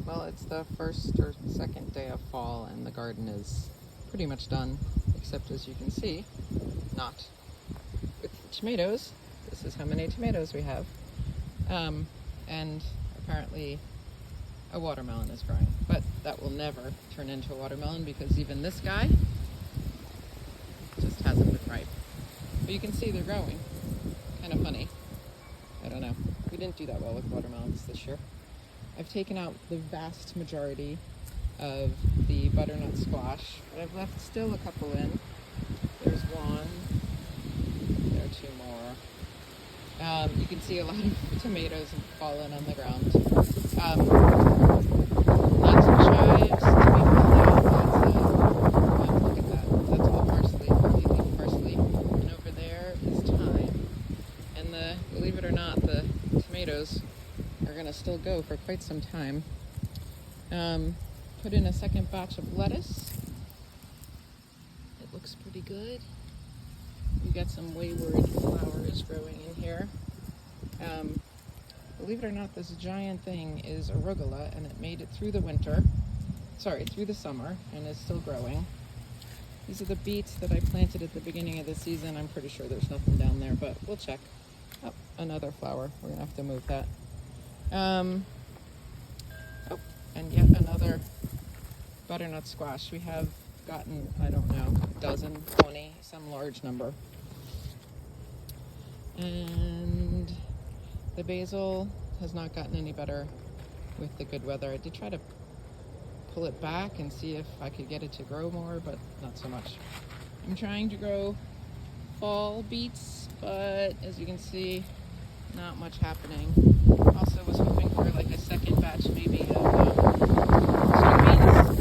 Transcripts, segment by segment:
Well, it's the first or second day of fall and the garden is pretty much done, except as you can see, not with tomatoes. This is how many tomatoes we have. And apparently a watermelon is growing, but that will never turn into a watermelon because even this guy just hasn't been ripe. But you can see they're growing. Kind of funny. I don't know. We didn't do that well with watermelons this year. I've taken out the vast majority of the butternut squash, but I've left still a couple in. There's one. There are two more. You can see a lot of tomatoes have fallen on the ground. Lots of chives to be pulled out. Look at that. That's all parsley, completely parsley. And over there is thyme. And believe it or not, the tomatoes are going to still go for quite some time. Put in a second batch of lettuce. It looks pretty good. We got some wayward flowers growing in here. Believe it or not, this giant thing is arugula, and it made it through the through the summer, and is still growing. These are the beets that I planted at the beginning of the season. I'm pretty sure there's nothing down there, but we'll check. Oh, another flower. We're gonna have to move that. And yet another butternut squash. We have gotten, I don't know, a dozen, 20, some large number. And the basil has not gotten any better with the good weather. I did try to pull it back and see if I could get it to grow more, but not so much. I'm trying to grow fall beets, but as you can see, not much happening. Also was hoping for like a second batch maybe of soybeans.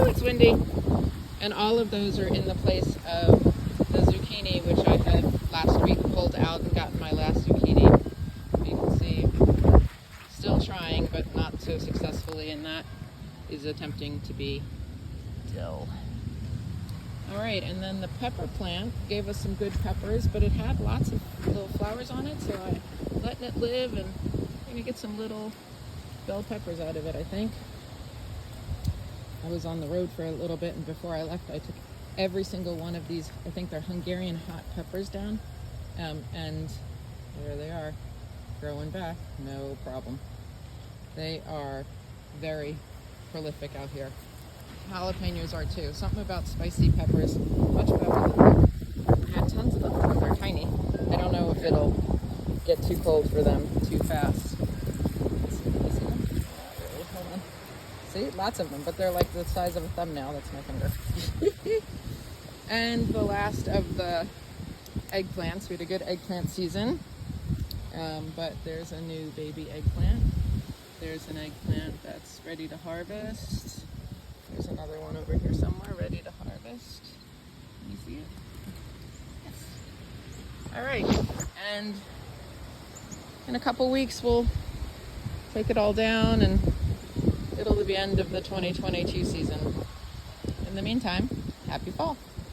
Woo, it's windy. And all of those are in the place of the zucchini, which I had last week pulled out and gotten my last zucchini. You can see, still trying, but not so successfully, and that is attempting to be dill. All right, and then the pepper plant gave us some good peppers, but it had lots of little flowers on it, so I'm letting it live, and I'm gonna get some little bell peppers out of it, I think. I was on the road for a little bit, and before I left, I took every single one of these, I think they're Hungarian hot peppers down, and there they are, growing back, no problem. They are very prolific out here. Jalapenos are too. Something about spicy peppers, much better than them. I had tons of them, but they're tiny. I don't know if it'll get too cold for them too fast. See them? Not really. Hold on. See, lots of them, but they're like the size of a thumbnail. That's my finger. And the last of the eggplants. We had a good eggplant season, but there's a new baby eggplant. There's an eggplant that's ready to harvest. There's another one over here somewhere ready to harvest. Can you see it? Yes. All right, and in a couple weeks we'll take it all down and it'll be the end of the 2022 season. In the meantime, happy fall.